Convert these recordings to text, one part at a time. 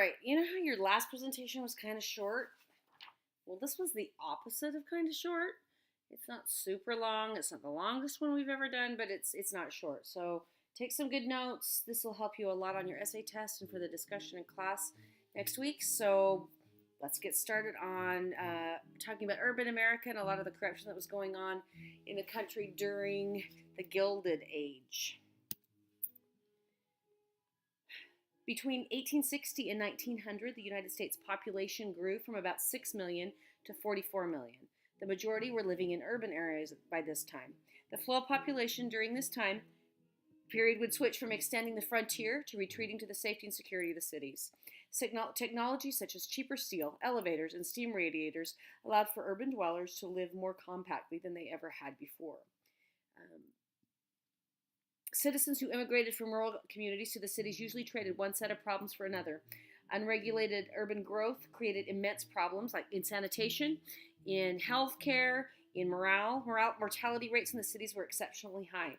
right, you know how your last presentation was kind of short? Well, this was the opposite of kind of short. It's not super long. It's not the longest one we've ever done, but it's not short. So take some good notes. This will help you a lot on your essay test and for the discussion in class next week. So let's get started on talking about urban America and a lot of the corruption that was going on in the country during the Gilded Age. Between 1860 and 1900, the United States population grew from about 6 million to 44 million. The majority were living in urban areas by this time. The flow of population during this time period would switch from extending the frontier to retreating to the safety and security of the cities. Technology such as cheaper steel, elevators, and steam radiators allowed for urban dwellers to live more compactly than they ever had before. Citizens who immigrated from rural communities to the cities usually traded one set of problems for another. Unregulated urban growth created immense problems like in sanitation, in healthcare, in mortality rates in the cities were exceptionally high.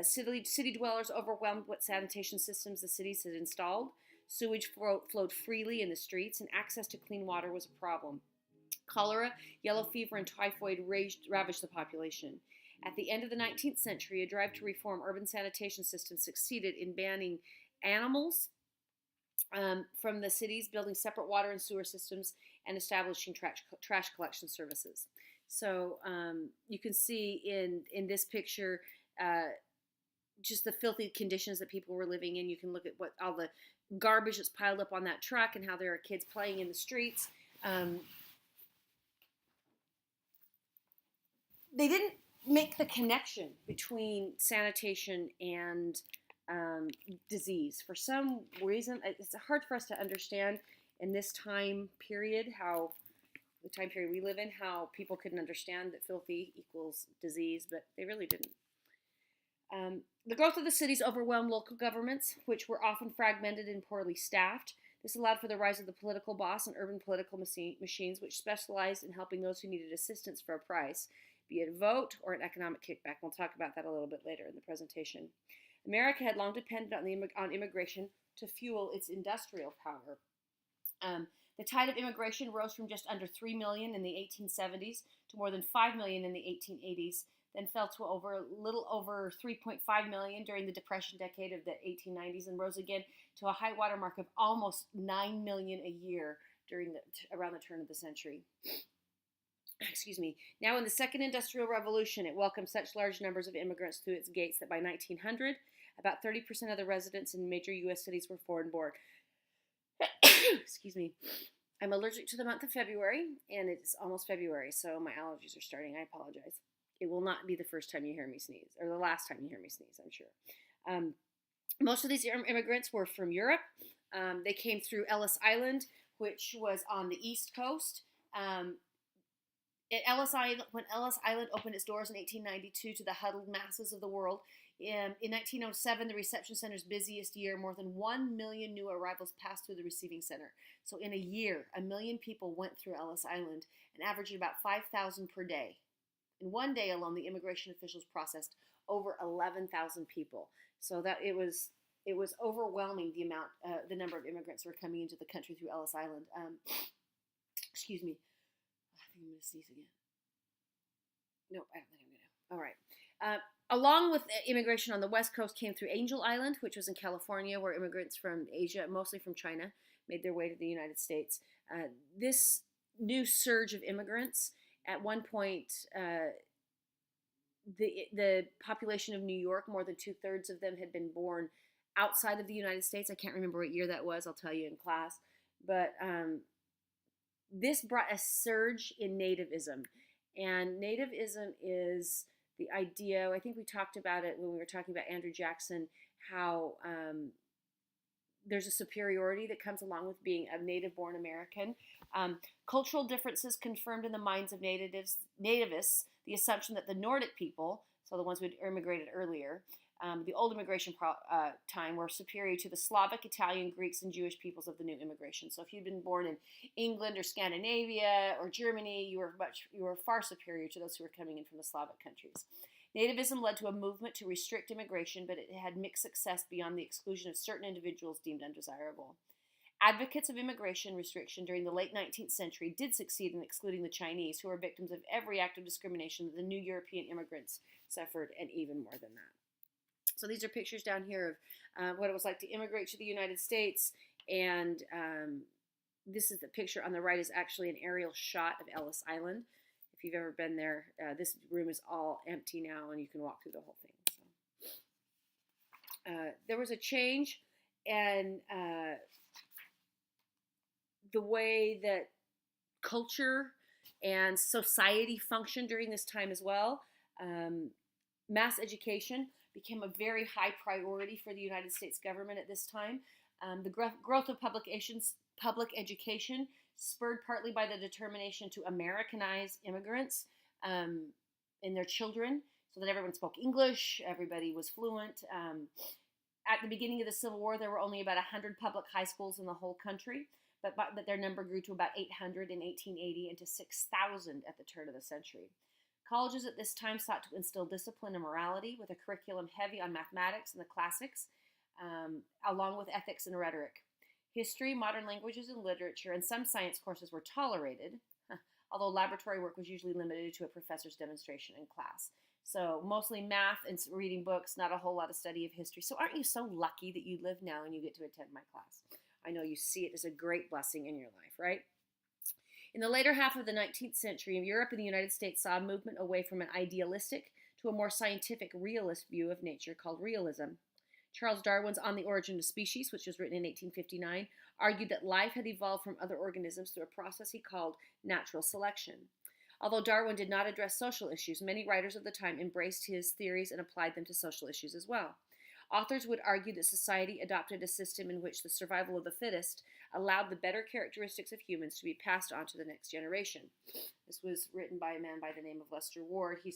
City dwellers overwhelmed what sanitation systems the cities had installed. Sewage flowed freely in the streets, and access to clean water was a problem. Cholera, yellow fever, and typhoid ravaged the population. At the end of the 19th century, a drive to reform urban sanitation systems succeeded in banning animals from the cities, building separate water and sewer systems, and establishing trash collection services. So you can see in this picture just the filthy conditions that people were living in. You can look at what all the garbage that's piled up on that truck and how there are kids playing in the streets. They didn't make the connection between sanitation and disease. For some reason, it's hard for us to understand in this time period, how the time period we live in, how people couldn't understand that filthy equals disease, but they really didn't. The growth of the cities overwhelmed local governments, which were often fragmented and poorly staffed. This allowed for the rise of the political boss and urban political machines, which specialized in helping those who needed assistance for a price, be it a vote or an economic kickback. We'll talk about that a little bit later in the presentation. America had long depended on immigration to fuel its industrial power. The tide of immigration rose from just under 3 million in the 1870s to more than 5 million in the 1880s, then fell to a little over 3.5 million during the Depression decade of the 1890s, and rose again to a high water mark of almost 9 million a year around the turn of the century. Excuse me. Now, in the Second Industrial Revolution, it welcomed such large numbers of immigrants through its gates that by 1900, about 30% of the residents in major U.S. cities were foreign-born. Excuse me. I'm allergic to the month of February, and it's almost February, so my allergies are starting. I apologize. It will not be the first time you hear me sneeze, or the last time you hear me sneeze, I'm sure. Most of these immigrants were from Europe. They came through Ellis Island, which was on the East Coast. When Ellis Island opened its doors in 1892 to the huddled masses of the world, in 1907, the reception center's busiest year, more than 1 million new arrivals passed through the receiving center. So in a year, 1 million people went through Ellis Island, and averaging about 5,000 per day. In one day alone, the immigration officials processed over 11,000 people. So that it was overwhelming the number of immigrants who were coming into the country through Ellis Island. Excuse me. I think I'm going to sneeze again. No, I don't think I'm going to. All right. Along with immigration on the West Coast came through Angel Island, which was in California, where immigrants from Asia, mostly from China, made their way to the United States. This new surge of immigrants, at one point, the population of New York, more than 2/3 of them had been born outside of the United States. I can't remember what year that was. I'll tell you in class. But this brought a surge in nativism. And nativism is the idea, I think we talked about it when we were talking about Andrew Jackson, how there's a superiority that comes along with being a native-born American. Cultural differences confirmed in the minds of nativists the assumption that the Nordic people, so the ones who had immigrated earlier, the old immigration time, were superior to the Slavic, Italian, Greeks, and Jewish peoples of the new immigration. So if you'd been born in England or Scandinavia or Germany, you were far superior to those who were coming in from the Slavic countries. Nativism led to a movement to restrict immigration, but it had mixed success beyond the exclusion of certain individuals deemed undesirable. Advocates of immigration restriction during the late 19th century did succeed in excluding the Chinese, who were victims of every act of discrimination that the new European immigrants suffered, and even more than that. So these are pictures down here of what it was like to immigrate to the United States, and this is the picture on the right is actually an aerial shot of Ellis Island. If you've ever been there, this room is all empty now, and you can walk through the whole thing. So, there was a change, and the way that culture and society functioned during this time as well. Mass education became a very high priority for the United States government at this time. The growth of public education, spurred partly by the determination to Americanize immigrants and their children, so that everyone spoke English, everybody was fluent. At the beginning of the Civil War, there were only about 100 public high schools in the whole country, but their number grew to about 800 in 1880 and to 6,000 at the turn of the century. Colleges at this time sought to instill discipline and morality with a curriculum heavy on mathematics and the classics, along with ethics and rhetoric. History, modern languages and literature, and some science courses were tolerated, although laboratory work was usually limited to a professor's demonstration in class. So mostly math and reading books, not a whole lot of study of history. So aren't you so lucky that you live now and you get to attend my class? I know you see it as a great blessing in your life, right? In the later half of the 19th century, Europe and the United States saw a movement away from an idealistic to a more scientific realist view of nature called realism. Charles Darwin's On the Origin of Species, which was written in 1859, argued that life had evolved from other organisms through a process he called natural selection. Although Darwin did not address social issues, many writers of the time embraced his theories and applied them to social issues as well. Authors would argue that society adopted a system in which the survival of the fittest allowed the better characteristics of humans to be passed on to the next generation. This was written by a man by the name of Lester Ward. He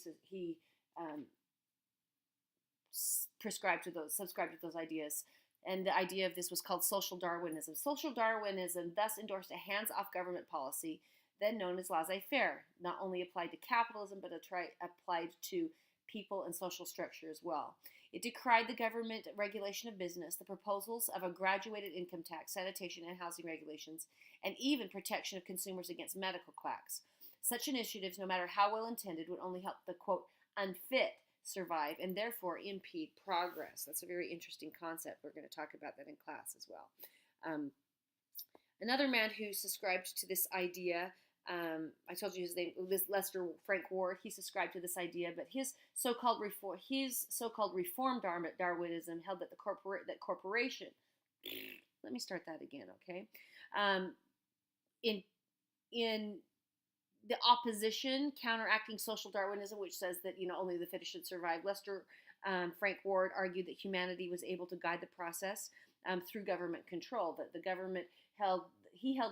subscribed to those ideas. And the idea of this was called social Darwinism. Social Darwinism thus endorsed a hands-off government policy, then known as laissez-faire, not only applied to capitalism, but applied to people and social structure as well. It decried the government regulation of business, the proposals of a graduated income tax, sanitation and housing regulations, and even protection of consumers against medical quacks. Such initiatives, no matter how well intended, would only help the, quote, unfit survive and therefore impede progress. That's a very interesting concept. We're going to talk about that in class as well. Another man who subscribed to this idea, I told you his name, this Lester Frank Ward. He subscribed to this idea, but his so-called reform Darwinism held that corporation. Let me start that again, okay? In the opposition, counteracting social Darwinism, which says that only the fittest should survive, Lester Frank Ward argued that humanity was able to guide the process through government control. That the government held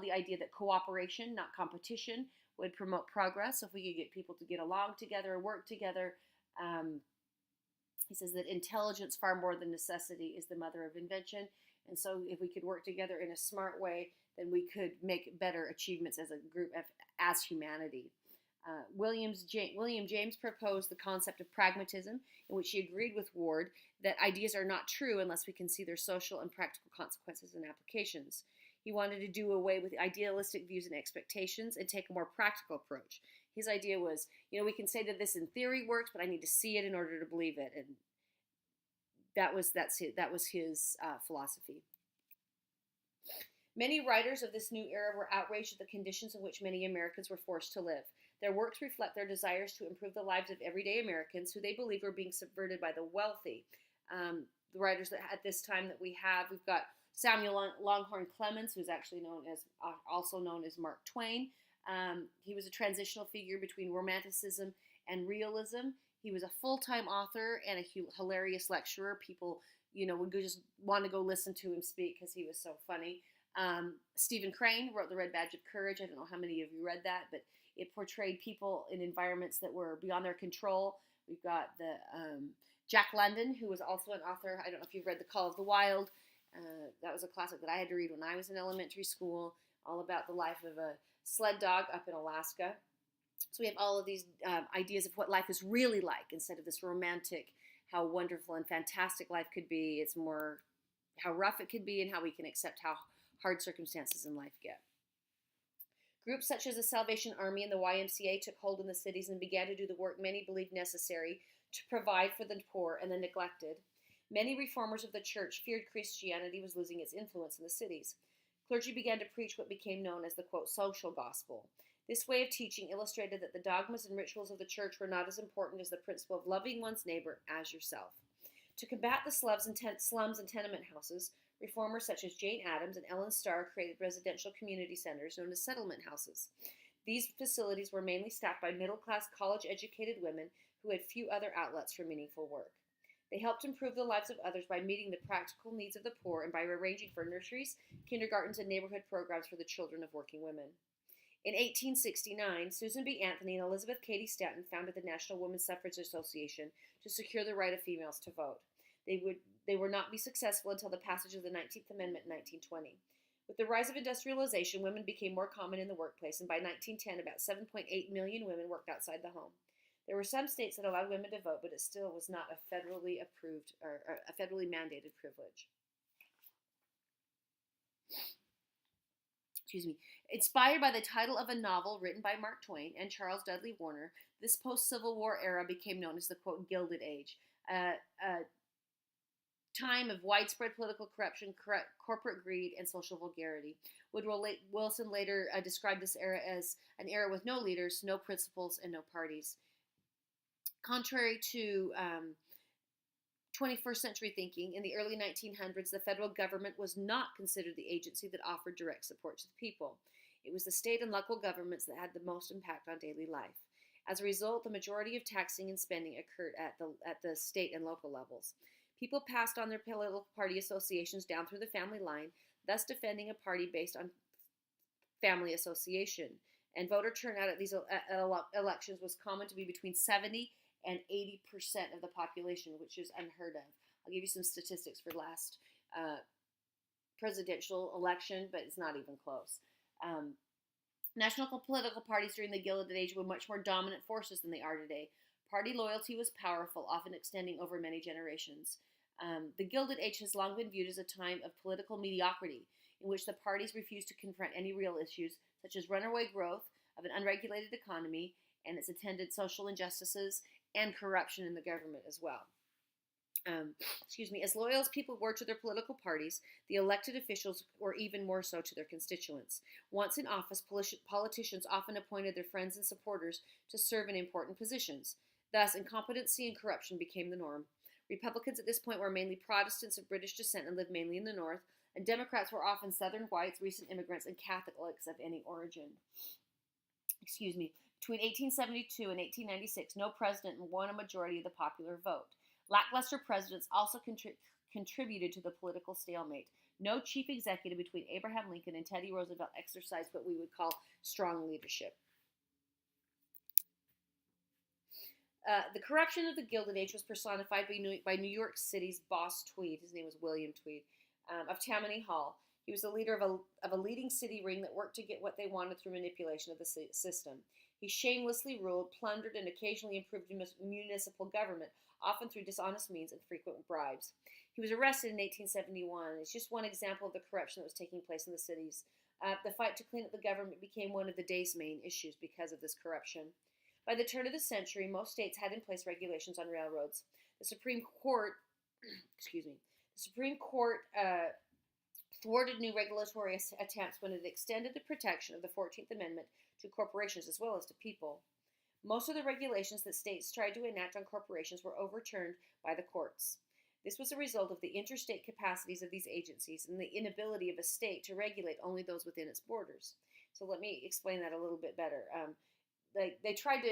the idea that cooperation, not competition, would promote progress. So if we could get people to get along together, work together, he says that intelligence, far more than necessity, is the mother of invention. And so if we could work together in a smart way, then we could make better achievements as a group, as humanity. William James proposed the concept of pragmatism, in which he agreed with Ward that ideas are not true unless we can see their social and practical consequences and applications. He wanted to do away with idealistic views and expectations and take a more practical approach. His idea was, we can say that this in theory works, but I need to see it in order to believe it. And that was his philosophy. Many writers of this new era were outraged at the conditions in which many Americans were forced to live. Their works reflect their desires to improve the lives of everyday Americans who they believe were being subverted by the wealthy. The writers that at this time that we've got Samuel Langhorne Clemens, who's actually also known as Mark Twain. He was a transitional figure between Romanticism and realism. He was a full-time author and a hilarious lecturer. People, would just want to go listen to him speak because he was so funny. Stephen Crane wrote The Red Badge of Courage. I don't know how many of you read that, but it portrayed people in environments that were beyond their control. We've got the Jack London, who was also an author. I don't know if you've read The Call of the Wild. That was a classic that I had to read when I was in elementary school, all about the life of a sled dog up in Alaska. So we have all of these ideas of what life is really like instead of this romantic, how wonderful and fantastic life could be. It's more how rough it could be and how we can accept how hard circumstances in life get. Groups such as the Salvation Army and the YMCA took hold in the cities and began to do the work many believed necessary to provide for the poor and the neglected. Many reformers of the church feared Christianity was losing its influence in the cities. Clergy began to preach what became known as the, quote, social gospel. This way of teaching illustrated that the dogmas and rituals of the church were not as important as the principle of loving one's neighbor as yourself. To combat the slums and tenement houses, reformers such as Jane Addams and Ellen Starr created residential community centers known as settlement houses. These facilities were mainly staffed by middle-class, college-educated women who had few other outlets for meaningful work. They helped improve the lives of others by meeting the practical needs of the poor and by arranging for nurseries, kindergartens, and neighborhood programs for the children of working women. In 1869, Susan B. Anthony and Elizabeth Cady Stanton founded the National Women's Suffrage Association to secure the right of females to vote. They would not be successful until the passage of the 19th Amendment in 1920. With the rise of industrialization, women became more common in the workplace, and by 1910, about 7.8 million women worked outside the home. There were some states that allowed women to vote, but it still was not a federally approved or a federally mandated privilege. Excuse me. Inspired by the title of a novel written by Mark Twain and Charles Dudley Warner, this post-Civil War era became known as the, quote, Gilded Age, a time of widespread political corruption, corporate greed, and social vulgarity. Woodrow Wilson later described this era as an era with no leaders, no principles, and no parties. Contrary to 21st century thinking, in the early 1900s, the federal government was not considered the agency that offered direct support to the people. It was the state and local governments that had the most impact on daily life. As a result, the majority of taxing and spending occurred at the state and local levels. People passed on their political party associations down through the family line, thus defending a party based on family association. And voter turnout at these elections was common to be between 70 and 80% of the population, which is unheard of. I'll give you some statistics for last presidential election, but it's not even close. National political parties during the Gilded Age were much more dominant forces than they are today. Party loyalty was powerful, often extending over many generations. The Gilded Age has long been viewed as a time of political mediocrity, in which the parties refused to confront any real issues, such as runaway growth of an unregulated economy and its attendant social injustices and corruption in the government as well. As loyal as people were to their political parties, the elected officials were even more so to their constituents. Once in office, politicians often appointed their friends and supporters to serve in important positions. Thus, incompetency and corruption became the norm. Republicans at this point were mainly Protestants of British descent and lived mainly in the North, and Democrats were often Southern whites, recent immigrants, and Catholics of any origin. Between 1872 and 1896, no president won a majority of the popular vote. Lackluster presidents also contributed to the political stalemate. No chief executive between Abraham Lincoln and Teddy Roosevelt exercised what we would call strong leadership. The corruption of the Gilded Age was personified by New York City's boss Tweed. His name was William Tweed, of Tammany Hall. He was the leader of a leading city ring that worked to get what they wanted through manipulation of the system. He shamelessly ruled, plundered, and occasionally improved municipal government, often through dishonest means and frequent bribes. He was arrested in 1871. It's just one example of the corruption that was taking place in the cities. The fight to clean up the government became one of the day's main issues because of this corruption. By the turn of the century, most states had in place regulations on railroads. The Supreme Court, thwarted new regulatory attempts when it extended the protection of the 14th Amendment to corporations as well as to people. Most of the regulations that states tried to enact on corporations were overturned by the courts. This was a result of the interstate capacities of these agencies and the inability of a state to regulate only those within its borders. So let me explain that a little bit better. They tried to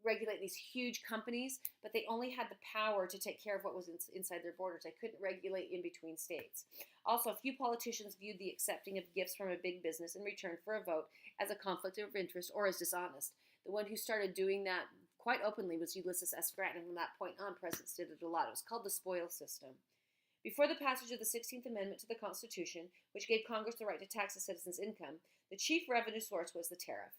regulate these huge companies, but they only had the power to take care of what was inside their borders. They couldn't regulate in between states. Also, few politicians viewed the accepting of gifts from a big business in return for a vote as a conflict of interest or as dishonest. The one who started doing that quite openly was Ulysses S. Grant, and from that point on, presidents did it a lot. It was called the spoils system. Before the passage of the 16th Amendment to the Constitution, which gave Congress the right to tax a citizen's income, the chief revenue source was the tariff.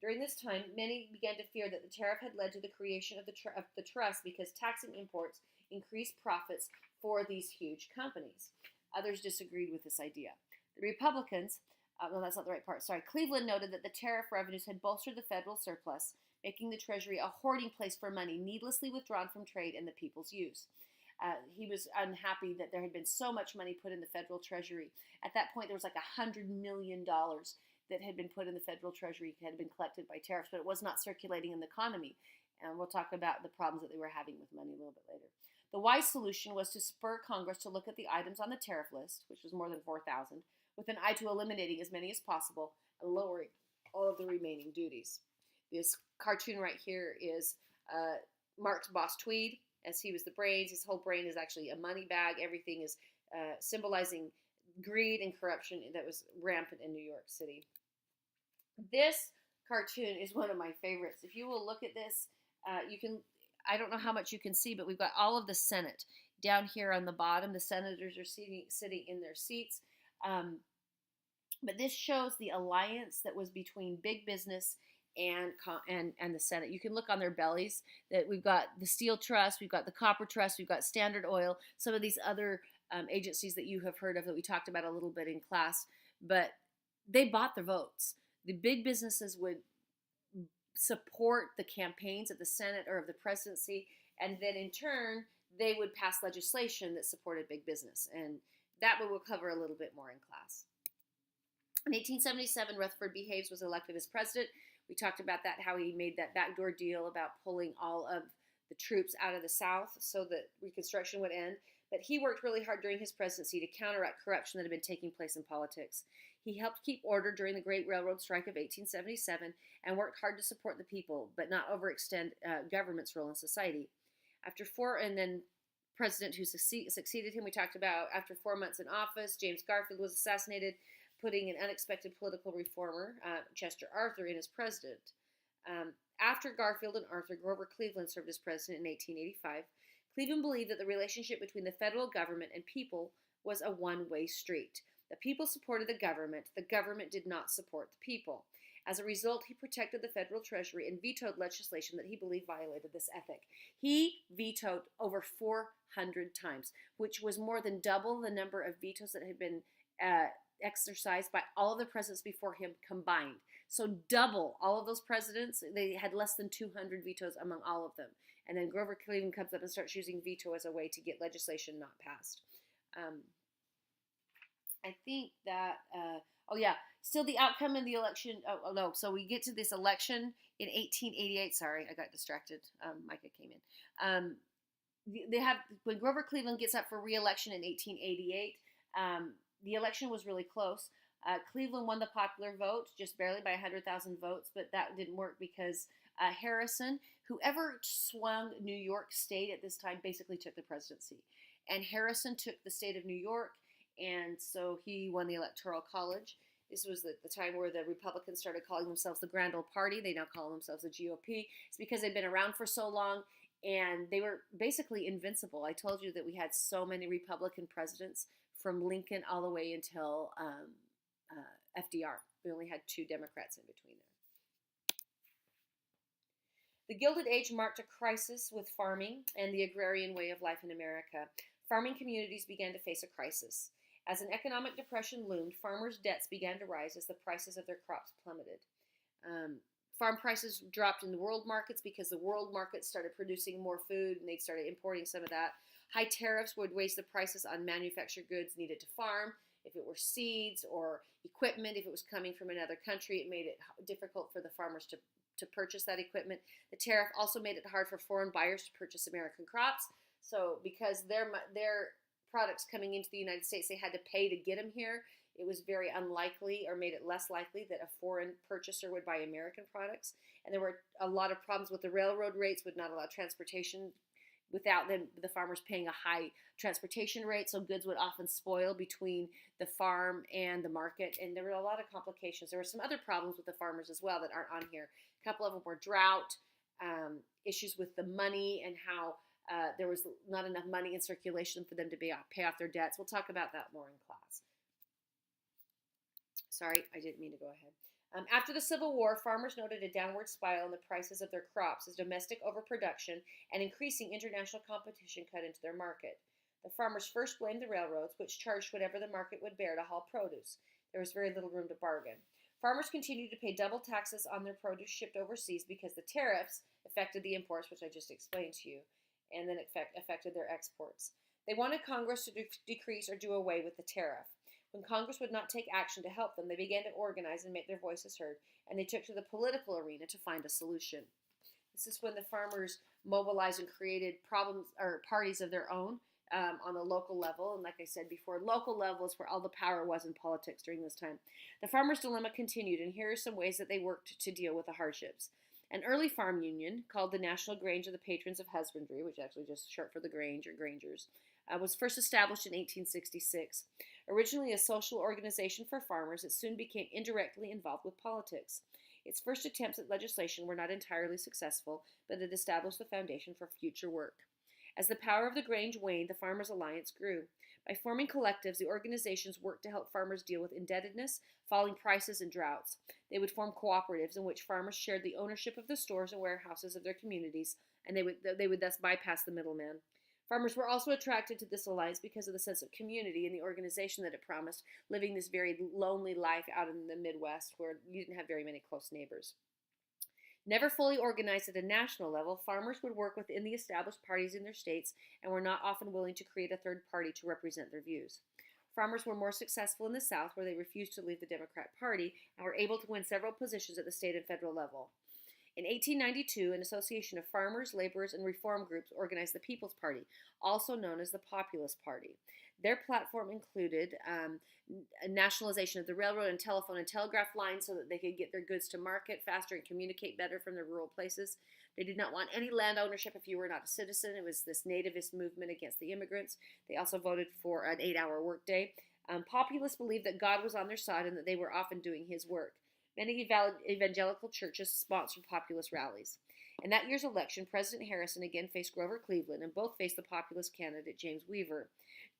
During this time, many began to fear that the tariff had led to the creation of the trust because taxing imports increased profits for these huge companies. Others disagreed with this idea. The Republicans, well, that's not the right part, sorry. Cleveland noted that the tariff revenues had bolstered the federal surplus, making the Treasury a hoarding place for money needlessly withdrawn from trade and the people's use. He was unhappy that there had been so much money put in the federal treasury. At that point, there was like $100 million that had been put in the federal treasury, had been collected by tariffs, but it was not circulating in the economy. And we'll talk about the problems that they were having with money a little bit later. The wise solution was to spur Congress to look at the items on the tariff list, which was more than 4,000, with an eye to eliminating as many as possible and lowering all of the remaining duties. This cartoon right here is Mark's boss Tweed, as he was the brains. His whole brain is actually a money bag. Everything is symbolizing greed and corruption that was rampant in New York City. This cartoon is one of my favorites. If you will look at this, you can, I don't know how much you can see, but we've got all of the Senate down here on the bottom. The senators are sitting in their seats. But this shows the alliance that was between big business and the Senate. You can look on their bellies that we've got the Steel Trust, we've got the Copper Trust, we've got Standard Oil, some of these other agencies that you have heard of that we talked about a little bit in class, but they bought the votes. The big businesses would support the campaigns of the Senate or of the presidency, and then in turn, they would pass legislation that supported big business. And that we'll cover a little bit more in class. In 1877, Rutherford B. Hayes was elected as president. We talked about that, how he made that backdoor deal about pulling all of the troops out of the South so that Reconstruction would end. But he worked really hard during his presidency to counteract corruption that had been taking place in politics. He helped keep order during the Great Railroad Strike of 1877 and worked hard to support the people, but not overextend government's role in society. And then president who succeeded him, we talked about after 4 months in office, James Garfield was assassinated, putting an unexpected political reformer, Chester Arthur, in as president. After Garfield and Arthur, Grover Cleveland served as president in 1885. Cleveland believed that the relationship between the federal government and people was a one-way street. The people supported the government did not support the people. As a result, he protected the federal treasury and vetoed legislation that he believed violated this ethic. He vetoed over 400 times, which was more than double the number of vetoes that had been exercised by all of the presidents before him combined. So double all of those presidents. They had less than 200 vetoes among all of them. And then Grover Cleveland comes up and starts using veto as a way to get legislation not passed. I think that, still the outcome in the election, so we get to this election in 1888. Sorry, I got distracted. Micah came in. When Grover Cleveland gets up for re-election in 1888, the election was really close. Cleveland won the popular vote just barely by 100,000 votes, but that didn't work because Harrison, whoever swung New York State at this time, basically took the presidency. And Harrison took the state of New York, and so he won the Electoral College. This was the time where the Republicans started calling themselves the Grand Old Party. They now call themselves the GOP. It's because they'd been around for so long, and they were basically invincible. I told you that we had so many Republican presidents from Lincoln all the way until FDR. We only had 2 Democrats in between there. The Gilded Age marked a crisis with farming and the agrarian way of life in America. Farming communities began to face a crisis. As an economic depression loomed, farmers' debts began to rise as the prices of their crops plummeted. Farm prices dropped in the world markets because the world markets started producing more food and they started importing some of that. High tariffs would raise the prices on manufactured goods needed to farm. If it were seeds or equipment, if it was coming from another country, it made it difficult for the farmers to purchase that equipment. The tariff also made it hard for foreign buyers to purchase American crops. So because their products coming into the United States, they had to pay to get them here, it was very unlikely or made it less likely that a foreign purchaser would buy American products. And there were a lot of problems with the railroad rates, would not allow transportation without them, the farmers paying a high transportation rate, so goods would often spoil between the farm and the market, and there were a lot of complications. There were some other problems with the farmers as well that aren't on here. A couple of them were drought, issues with the money, and how there was not enough money in circulation for them to pay off their debts. We'll talk about that more in class. Sorry, I didn't mean to go ahead. After the Civil War, farmers noted a downward spiral in the prices of their crops as domestic overproduction and increasing international competition cut into their market. The farmers first blamed the railroads, which charged whatever the market would bear to haul produce. There was very little room to bargain. Farmers continued to pay double taxes on their produce shipped overseas because the tariffs affected the imports, which I just explained to you, and then affected their exports. They wanted Congress to decrease or do away with the tariff. When Congress would not take action to help them, they began to organize and make their voices heard, and they took to the political arena to find a solution. This is when the farmers mobilized and created problems or parties of their own on the local level. And like I said before, local level is where all the power was in politics during this time. The farmers' dilemma continued, and here are some ways that they worked to deal with the hardships. An early farm union, called the National Grange of the Patrons of Husbandry, which actually just short for the Grange or Grangers, was first established in 1866. Originally a social organization for farmers, it soon became indirectly involved with politics. Its first attempts at legislation were not entirely successful, but it established the foundation for future work. As the power of the Grange waned, the Farmers' Alliance grew. By forming collectives, the organizations worked to help farmers deal with indebtedness, falling prices, and droughts. They would form cooperatives in which farmers shared the ownership of the stores and warehouses of their communities, and they would thus bypass the middleman. Farmers were also attracted to this alliance because of the sense of community and the organization that it promised, living this very lonely life out in the Midwest where you didn't have very many close neighbors. Never fully organized at a national level, farmers would work within the established parties in their states and were not often willing to create a third party to represent their views. Farmers were more successful in the South, where they refused to leave the Democrat Party and were able to win several positions at the state and federal level. In 1892, an association of farmers, laborers, and reform groups organized the People's Party, also known as the Populist Party. Their platform included a nationalization of the railroad and telephone and telegraph lines so that they could get their goods to market faster and communicate better from their rural places. They did not want any land ownership if you were not a citizen. It was this nativist movement against the immigrants. They also voted for an 8-hour workday. Populists believed that God was on their side and that they were often doing his work. Many evangelical churches sponsored populist rallies. In that year's election, President Harrison again faced Grover Cleveland, and both faced the populist candidate James Weaver.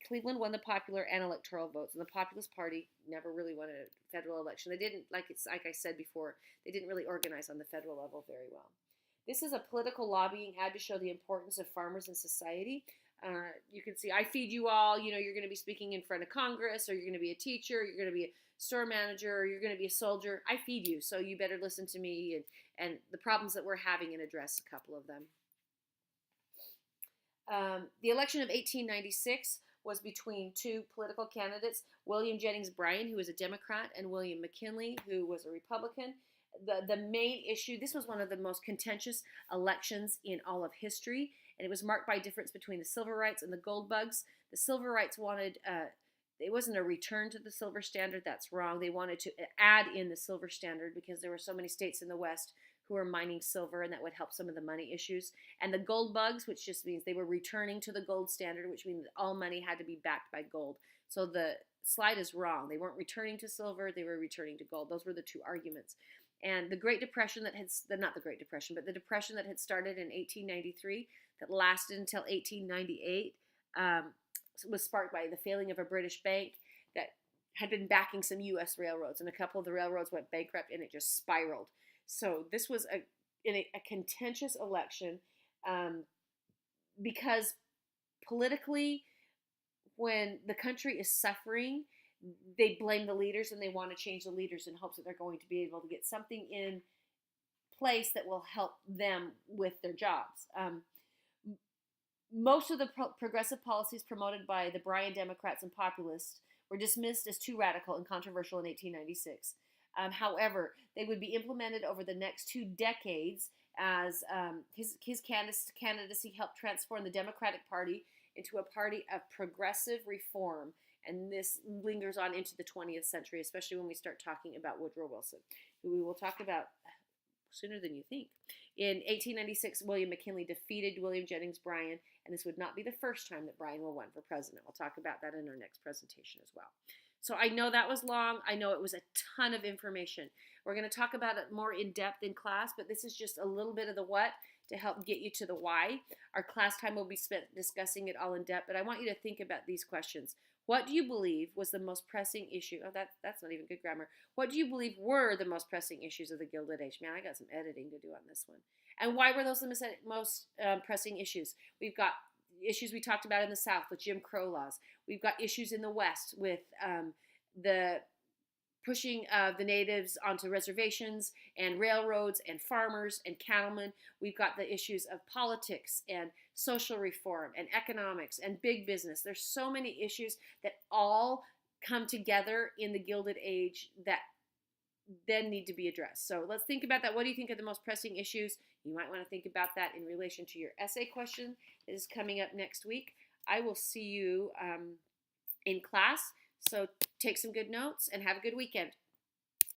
Cleveland won the popular and electoral votes, and the Populist Party never really won a federal election. They didn't, like I said before, they didn't really organize on the federal level very well. This is a political lobbying ad to show the importance of farmers in society. You can see, I feed you all, you're going to be speaking in front of Congress, or you're going to be a teacher, you're going to be a store manager, or you're going to be a soldier. I feed you, so you better listen to me and the problems that we're having and address a couple of them. The election of 1896 was between two political candidates, William Jennings Bryan, who was a Democrat, and William McKinley, who was a Republican. The main issue, this was one of the most contentious elections in all of history, and it was marked by a difference between the Silverites and the Goldbugs. The Silverites wanted, it wasn't a return to the silver standard, that's wrong. They wanted to add in the silver standard because there were so many states in the West who were mining silver, and that would help some of the money issues. And the gold bugs, which just means they were returning to the gold standard, which means all money had to be backed by gold. So the slide is wrong. They weren't returning to silver, they were returning to gold. Those were the two arguments. And the Great Depression not the Great Depression, but the Depression that had started in 1893 that lasted until 1898 was sparked by the failing of a British bank that had been backing some U.S. railroads, and a couple of the railroads went bankrupt, and it just spiraled. So this was a contentious election because politically, when the country is suffering, they blame the leaders and they want to change the leaders in hopes that they're going to be able to get something in place that will help them with their jobs. Most of the progressive policies promoted by the Bryan Democrats and Populists were dismissed as too radical and controversial in 1896. However, they would be implemented over the next 2 decades as his candidacy helped transform the Democratic Party into a party of progressive reform. And this lingers on into the 20th century, especially when we start talking about Woodrow Wilson, who we will talk about sooner than you think. In 1896, William McKinley defeated William Jennings Bryan, and this would not be the first time that Bryan will run for president. We'll talk about that in our next presentation as well. So I know that was long. I know it was a ton of information. We're going to talk about it more in depth in class, but this is just a little bit of the what to help get you to the why. Our class time will be spent discussing it all in depth, but I want you to think about these questions. What do you believe was the most pressing issue? Oh, that's not even good grammar. What do you believe were the most pressing issues of the Gilded Age? Man, I got some editing to do on this one. And why were those the most pressing issues? We've got issues we talked about in the South with Jim Crow laws. We've got issues in the West with the pushing of the natives onto reservations and railroads and farmers and cattlemen. We've got the issues of politics and social reform and economics and big business. There's so many issues that all come together in the Gilded Age that then need to be addressed. So let's think about that. What do you think are the most pressing issues? You might want to think about that in relation to your essay question that is coming up next week. I will see you in class. So take some good notes and have a good weekend.